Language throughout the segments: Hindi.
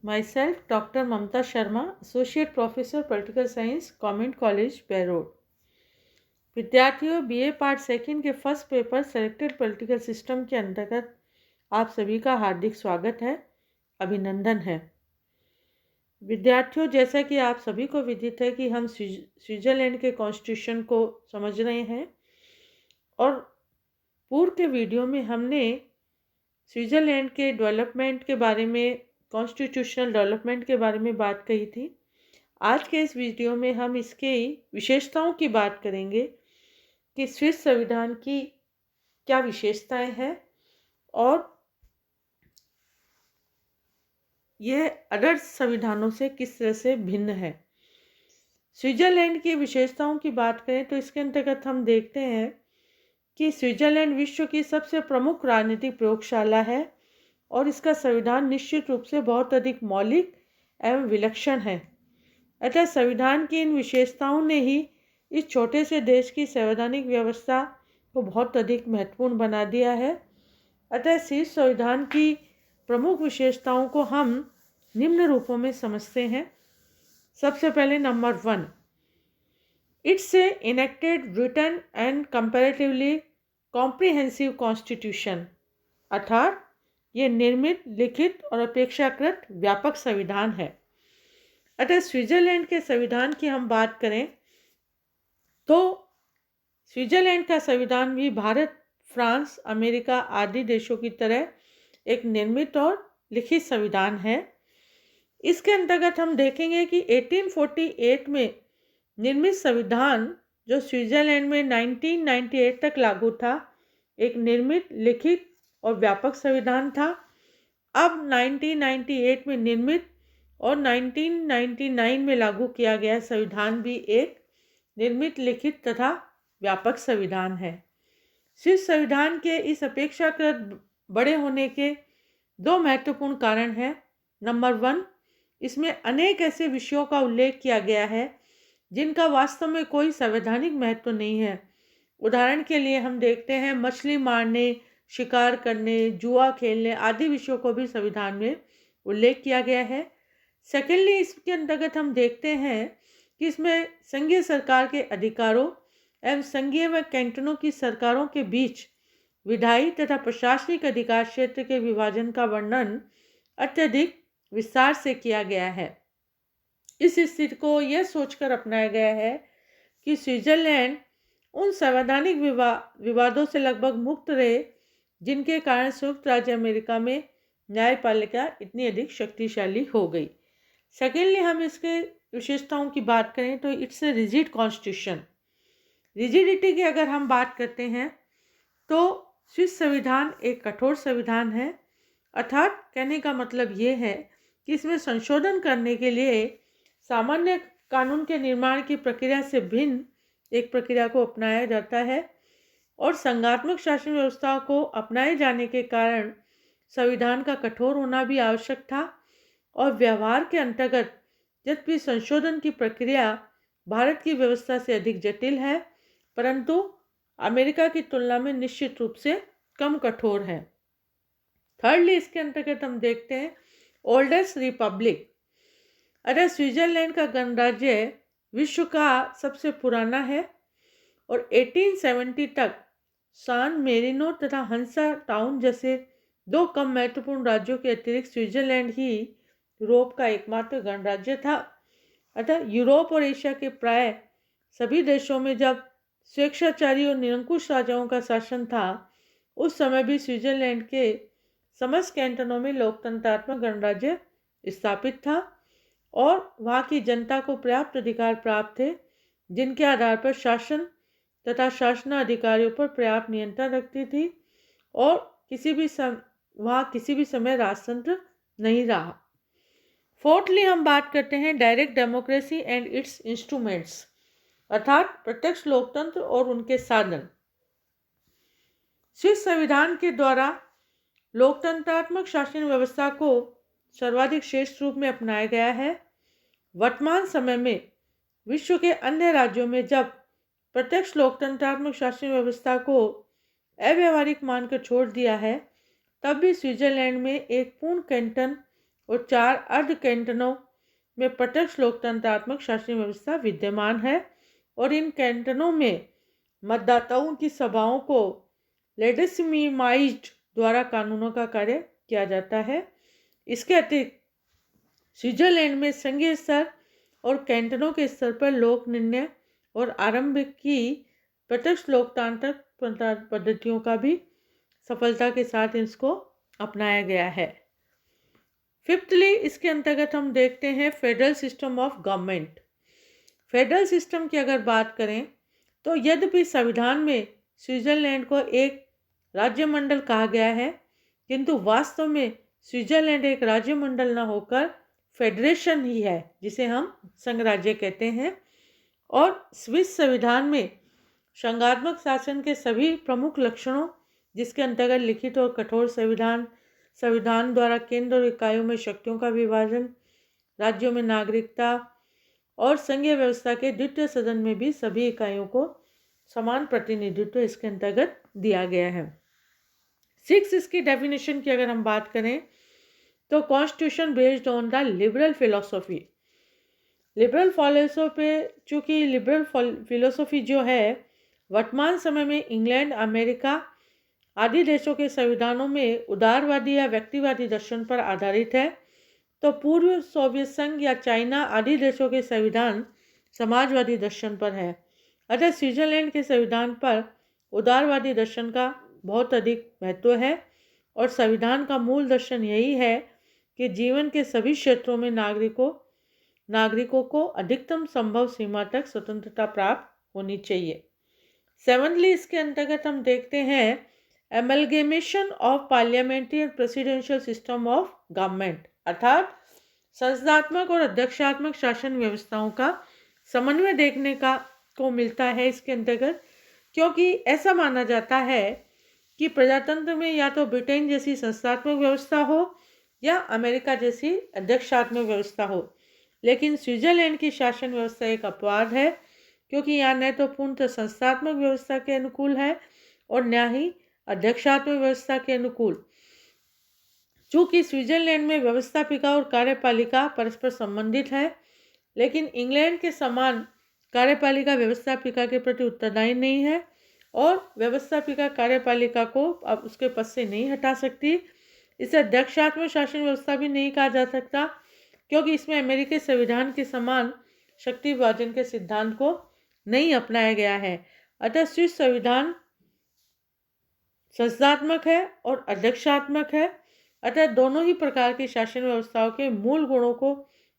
Myself, Dr. Mamta Sharma, Associate Professor, Political Science, Government College, Beirut. विद्यार्थियों, बीए पार्ट सेकंड के first paper selected political system के अंतर्गत आप सभी का हार्दिक स्वागत है, अभिनंदन है। विद्यार्थियों, जैसा कि आप सभी को विदित है कि हम स्विट्जरलैंड के कॉन्स्टिट्यूशन को समझ रहे हैं और पूर्व के वीडियो में हमने स्विट्जरलैंड के डेवलपमेंट के बारे में, कॉन्स्टिट्यूशनल डेवलपमेंट के बारे में बात कही थी। आज के इस वीडियो में हम इसके विशेषताओं की बात करेंगे कि स्विस संविधान की क्या विशेषताएं हैं और यह अदर संविधानों से किस तरह से भिन्न है। स्विट्जरलैंड की विशेषताओं की बात करें तो इसके अंतर्गत हम देखते हैं कि स्विट्जरलैंड विश्व की सबसे प्रमुख राजनीतिक प्रयोगशाला है और इसका संविधान निश्चित रूप से बहुत अधिक मौलिक एवं विलक्षण है। अतः संविधान की इन विशेषताओं ने ही इस छोटे से देश की संवैधानिक व्यवस्था को बहुत अधिक महत्वपूर्ण बना दिया है। अतः स्विस संविधान की प्रमुख विशेषताओं को हम निम्न रूपों में समझते हैं। सबसे पहले number 1, it's a enacted written and comparatively comprehensive constitution, अर्थात ये निर्मित, लिखित और अपेक्षाकृत व्यापक संविधान है। अतः स्विट्जरलैंड के संविधान की हम बात करें तो स्विट्जरलैंड का संविधान भी भारत, फ्रांस, अमेरिका आदि देशों की तरह एक निर्मित और लिखित संविधान है। इसके अंतर्गत हम देखेंगे कि 1848 में निर्मित संविधान जो स्विट्जरलैंड में 1998 तक लागू था, एक निर्मित, लिखित और व्यापक संविधान था। अब 1998 में निर्मित और 1999 में लागू किया गया संविधान भी एक निर्मित, लिखित तथा व्यापक संविधान है। स्विस संविधान के इस अपेक्षाकृत बड़े होने के दो महत्वपूर्ण कारण हैं। नंबर 1, इसमें अनेक ऐसे विषयों का उल्लेख किया गया है जिनका वास्तव में कोई संवैधानिक महत्व नहीं है। उदाहरण के लिए हम देखते हैं मछली मारने, शिकार करने, जुआ खेलने आदि विषयों को भी संविधान में उल्लेख किया गया है। सेकेंडली, इसके अंतर्गत हम देखते हैं कि इसमें संघीय सरकार के अधिकारों एवं संघीय व कैंटनों की सरकारों के बीच विधायी तथा प्रशासनिक अधिकार क्षेत्र के विभाजन का वर्णन अत्यधिक विस्तार से किया गया है। इस स्थिति को यह सोचकर अपनाया गया है कि स्विट्जरलैंड उन संवैधानिक विवादों से लगभग मुक्त रहे जिनके कारण संयुक्त राज्य अमेरिका में न्यायपालिका इतनी अधिक शक्तिशाली हो गई। सेकेंडली, हम इसके विशेषताओं की बात करें तो it's a rigid constitution. Rigidity की अगर हम बात करते हैं तो स्विस संविधान एक कठोर संविधान है, अर्थात कहने का मतलब ये है कि इसमें संशोधन करने के लिए सामान्य कानून के निर्माण की प्रक्रिया से भिन्न एक प्रक्रिया को अपनाया जाता है और संघात्मक शासन व्यवस्था को अपनाए जाने के कारण संविधान का कठोर होना भी आवश्यक था। और व्यवहार के अंतर्गत यद्यपि संशोधन की प्रक्रिया भारत की व्यवस्था से अधिक जटिल है, परंतु अमेरिका की तुलना में निश्चित रूप से कम कठोर है। थर्डली, इसके अंतर्गत हम देखते हैं ओल्डेस्ट रिपब्लिक। अगर स्विट्जरलैंड का गणराज्य विश्व का सबसे पुराना है और 1870 तक सान मेरिनो तथा हंसा टाउन जैसे दो कम महत्वपूर्ण राज्यों के अतिरिक्त स्विट्जरलैंड ही यूरोप का एकमात्र गणराज्य था। अतः यूरोप और एशिया के प्राय सभी देशों में जब स्वेच्छाचारी और निरंकुश राजाओं का शासन था, उस समय भी स्विट्जरलैंड के समस्त कैंटनों में लोकतंत्रात्मक गणराज्य स्थापित था और वहाँ की जनता को पर्याप्त अधिकार प्राप्त थे जिनके आधार पर शासन तथा शासनाधिकारियों पर पर्याप्त नियंत्रण रखती थी और वहाँ किसी भी समय राजतंत्र नहीं रहा। फोर्थली, हम बात करते हैं direct democracy and it's instruments, अर्थात प्रत्यक्ष लोकतंत्र और उनके साधन। स्विस संविधान के द्वारा लोकतंत्रात्मक शासन व्यवस्था को सर्वाधिक श्रेष्ठ रूप में अपनाया गया है। वर्तमान समय में विश्व के अन्य राज्यों में जब प्रत्यक्ष लोकतंत्रात्मक शासन व्यवस्था को अव्यावहारिक मानकर छोड़ दिया है, तब भी स्विट्जरलैंड में एक पूर्ण कैंटन और 4 अर्ध कैंटनों में प्रत्यक्ष लोकतंत्रात्मक शासन व्यवस्था विद्यमान है और इन कैंटनों में मतदाताओं की सभाओं को लेजिस्मिमाइज्ड द्वारा कानूनों का कार्य किया जाता है। इसके अतिरिक्त स्विट्जरलैंड में संघीय स्तर और कैंटनों के स्तर पर लोक निर्णय और आरंभिक की प्रत्यक्ष लोकतांत्रिक पद्धतियों का भी सफलता के साथ इसको अपनाया गया है। फिफ्थली, इसके अंतर्गत हम देखते हैं federal system of government. Federal system की अगर बात करें तो यद्यपि संविधान में स्विट्जरलैंड को एक राज्य मंडल कहा गया है, किंतु वास्तव में स्विट्जरलैंड एक राज्य मंडल न होकर फेडरेशन ही है, जिसे हम संघराज्य कहते हैं। और स्विस संविधान में संघात्मक शासन के सभी प्रमुख लक्षणों, जिसके अंतर्गत लिखित और कठोर संविधान द्वारा केंद्र और इकाइयों में शक्तियों का विभाजन, राज्यों में नागरिकता और संघीय व्यवस्था के द्वितीय सदन में भी सभी इकाइयों को समान प्रतिनिधित्व इसके अंतर्गत दिया गया है। 6, इसकी डेफिनेशन की अगर हम बात करें तो constitution based on the liberal philosophy. Liberal philosophy जो है वर्तमान समय में इंग्लैंड, अमेरिका आदि देशों के संविधानों में उदारवादी या व्यक्तिवादी दर्शन पर आधारित है, तो पूर्व सोवियत संघ या चाइना आदि देशों के संविधान समाजवादी दर्शन पर है। अतः स्विट्जरलैंड के संविधान पर उदारवादी दर्शन का बहुत अधिक महत्व है और संविधान का मूल दर्शन यही है कि जीवन के सभी क्षेत्रों में नागरिकों को अधिकतम संभव सीमा तक स्वतंत्रता प्राप्त होनी चाहिए। 7ली, इसके अंतर्गत हम देखते हैं amalgamation of parliamentary and presidential system of government, अर्थात संसदात्मक और अध्यक्षात्मक शासन व्यवस्थाओं का समन्वय देखने को मिलता है इसके अंतर्गत, क्योंकि ऐसा माना जाता है कि प्रजातंत्र में या तो ब्रिटेन जैसी संस्थात्मक व्यवस्था हो या अमेरिका जैसी अध्यक्षात्मक व्यवस्था हो, लेकिन स्विट्जरलैंड की शासन व्यवस्था एक अपवाद है, क्योंकि यहाँ न तो पूर्णतः संस्थात्मक व्यवस्था के अनुकूल है और न ही अध्यक्षात्मक व्यवस्था के अनुकूल। चूँकि स्विट्जरलैंड में व्यवस्थापिका और कार्यपालिका परस्पर संबंधित है, लेकिन इंग्लैंड के समान कार्यपालिका व्यवस्थापिका के प्रति उत्तरदायी नहीं है और व्यवस्थापिका कार्यपालिका को अब उसके पद से नहीं हटा सकती। इसे अध्यक्षात्मक शासन व्यवस्था भी नहीं कहा जा सकता, क्योंकि इसमें अमेरिकी संविधान के समान शक्ति विभाजन के सिद्धांत को नहीं अपनाया गया है। अतः स्विस संविधान संस्थात्मक है और अध्यक्षात्मक है। अतः दोनों ही प्रकार की शासन व्यवस्थाओं के मूल गुणों को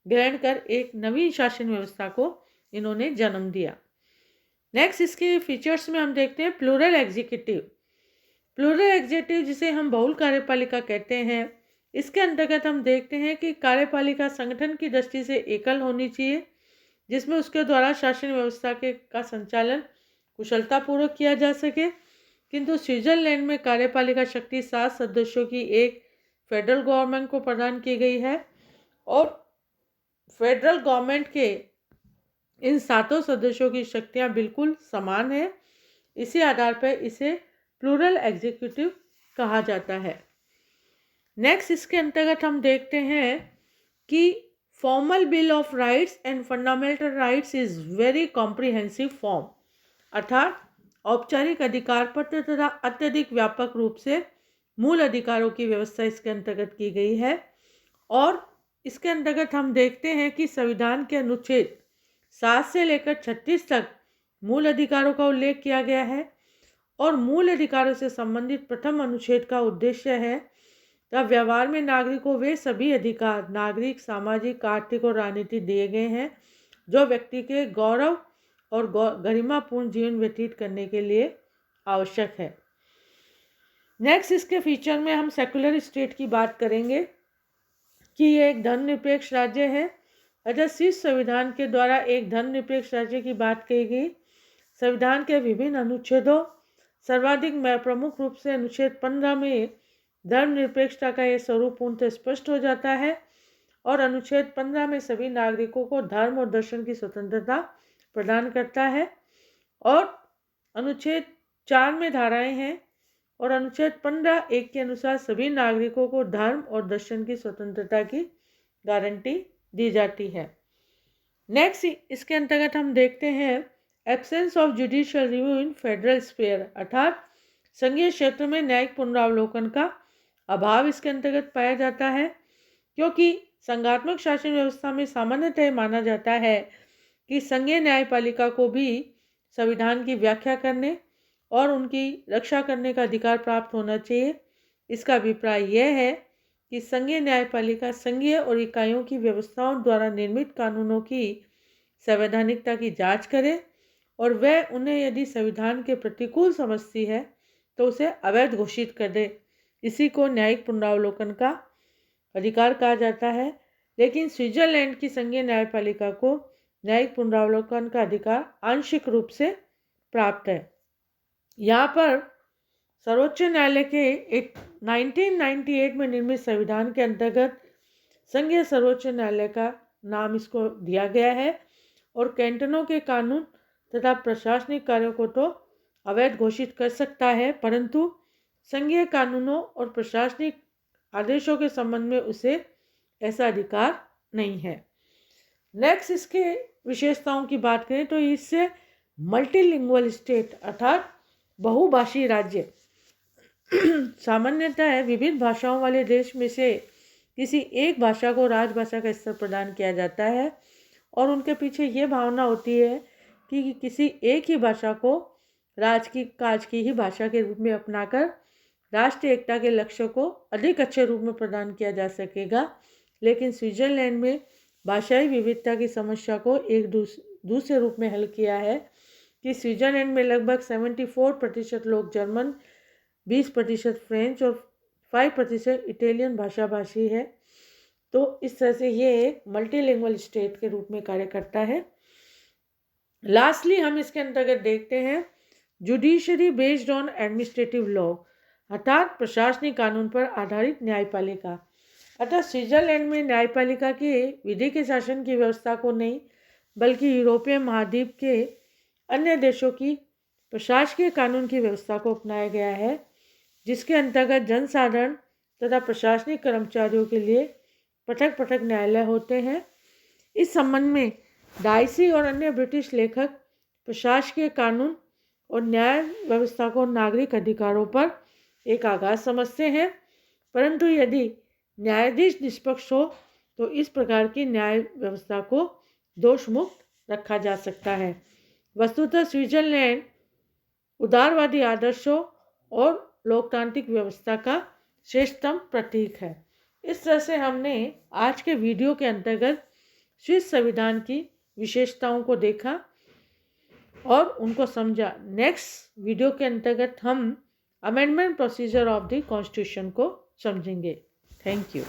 ग्रहण कर एक नवीन शासन व्यवस्था को इन्होंने जन्म दिया। नेक्स्ट, इसके फीचर्स में हम देखते हैं प्लूरल एग्जीक्यूटिव। प्लूरल एग्जीक्यूटिव जिसे हम बहुल कार्यपालिका कहते हैं, इसके अंतर्गत हम देखते हैं कि कार्यपालिका संगठन की दृष्टि से एकल होनी चाहिए, जिसमें उसके द्वारा शासन व्यवस्था का संचालन कुशलतापूर्वक किया जा सके। किंतु स्विट्जरलैंड में कार्यपालिका शक्ति 7 सदस्यों की एक फेडरल गवर्नमेंट को प्रदान की गई है और फेडरल गवर्नमेंट के इन 7 सदस्यों की शक्तियां बिल्कुल समान है। इसी आधार पर इसे प्लूरल एग्जीक्यूटिव कहा जाता है। नेक्स्ट, इसके अंतर्गत हम देखते हैं कि formal bill of rights and fundamental rights is very comprehensive form, अर्थात औपचारिक अधिकार पत्र तथा अत्यधिक व्यापक रूप से मूल अधिकारों की व्यवस्था इसके अंतर्गत की गई है। और इसके अंतर्गत हम देखते हैं कि संविधान के अनुच्छेद 7 से लेकर 36 तक मूल अधिकारों का उल्लेख किया गया है और मूल अधिकारों से संबंधित प्रथम अनुच्छेद का उद्देश्य है तब व्यवहार में नागरिकों वे सभी अधिकार नागरिक, सामाजिक, आर्थिक और राजनीतिक दिए गए हैं जो व्यक्ति के गौरव और गरिमापूर्ण जीवन व्यतीत करने के लिए आवश्यक है। नेक्स्ट, इसके फीचर में हम सेकुलर स्टेट की बात करेंगे कि ये एक धर्मनिरपेक्ष राज्य है। अतः स्विस संविधान के द्वारा एक धर्मनिरपेक्ष राज्य की बात कही गई। संविधान के विभिन्न अनुच्छेदों सर्वाधिक प्रमुख रूप से अनुच्छेद 15 में धर्मनिरपेक्षता का यह स्वरूप पूर्णतः स्पष्ट हो जाता है और अनुच्छेद 15 में सभी नागरिकों को धर्म और दर्शन की स्वतंत्रता प्रदान करता है और अनुच्छेद 4 में धाराएं हैं और अनुच्छेद 15(1) के अनुसार सभी नागरिकों को धर्म और दर्शन की स्वतंत्रता की गारंटी दी जाती है। नेक्स्ट इसके अंतर्गत हम देखते हैं absence of judicial review in federal sphere, अर्थात संघीय क्षेत्र में न्यायिक पुनरावलोकन का अभाव इसके अंतर्गत पाया जाता है, क्योंकि संघात्मक शासन व्यवस्था में सामान्यतः माना जाता है कि संघीय न्यायपालिका को भी संविधान की व्याख्या करने और उनकी रक्षा करने का अधिकार प्राप्त होना चाहिए। इसका अभिप्राय यह है कि संघीय न्यायपालिका संघीय और इकाइयों की व्यवस्थाओं द्वारा निर्मित कानूनों की संवैधानिकता की जांच करे और वह उन्हें यदि संविधान के प्रतिकूल समझती है तो उसे अवैध घोषित कर दे। इसी को न्यायिक पुनरावलोकन का अधिकार कहा जाता है। लेकिन स्विट्जरलैंड की संघीय न्यायपालिका को न्यायिक पुनरावलोकन का अधिकार आंशिक रूप से प्राप्त है। यहाँ पर सर्वोच्च न्यायालय के एक 1998 में निर्मित संविधान के अंतर्गत संघीय सर्वोच्च न्यायालय का नाम इसको दिया गया है और कैंटनों के कानून तथा प्रशासनिक कार्यों को तो अवैध घोषित कर सकता है, परंतु संघीय कानूनों और प्रशासनिक आदेशों के संबंध में उसे ऐसा अधिकार नहीं है। नेक्स्ट इसके विशेषताओं की बात करें तो इससे मल्टीलिंगुअल स्टेट अर्थात बहुभाषी राज्य सामान्यतः विभिन्न भाषाओं वाले देश में से किसी एक भाषा को राजभाषा का स्तर प्रदान किया जाता है और उनके पीछे ये भावना होती है कि किसी एक ही भाषा को काज की ही भाषा के रूप में अपनाकर राष्ट्रीय एकता के लक्ष्य को अधिक अच्छे रूप में प्रदान किया जा सकेगा। लेकिन स्विट्जरलैंड में भाषाई विविधता की समस्या को एक दूसरे रूप में हल किया है कि स्विट्जरलैंड में लगभग 74% लोग जर्मन, 20% फ्रेंच और 5% इटालियन भाषा भाषी है। तो इस तरह से ये एक मल्टीलिंगुअल स्टेट के रूप में कार्य करता है। लास्टली हम इसके अंतर्गत देखते हैं judiciary based on administrative law, अर्थात प्रशासनिक कानून पर आधारित न्यायपालिका। अतः स्विट्जरलैंड में न्यायपालिका के विधि के शासन की व्यवस्था को नहीं बल्कि यूरोपीय महाद्वीप के अन्य देशों की प्रशासकीय कानून की व्यवस्था को अपनाया गया है, जिसके अंतर्गत जनसाधारण तथा प्रशासनिक कर्मचारियों के लिए पृथक पृथक न्यायालय होते हैं। इस संबंध में डाइसी और अन्य ब्रिटिश लेखक प्रशासकीय कानून और न्याय व्यवस्था को नागरिक अधिकारों पर एक आघात समझते हैं, परंतु यदि न्यायाधीश निष्पक्ष हो तो इस प्रकार की न्याय व्यवस्था को दोष मुक्त रखा जा सकता है। वस्तुतः स्विट्जरलैंड उदारवादी आदर्शों और लोकतांत्रिक व्यवस्था का श्रेष्ठतम प्रतीक है। इस तरह से हमने आज के वीडियो के अंतर्गत स्विस संविधान की विशेषताओं को देखा और उनको समझा। नेक्स्ट वीडियो के अंतर्गत हम amendment procedure of the constitution को समझेंगे। Thank you.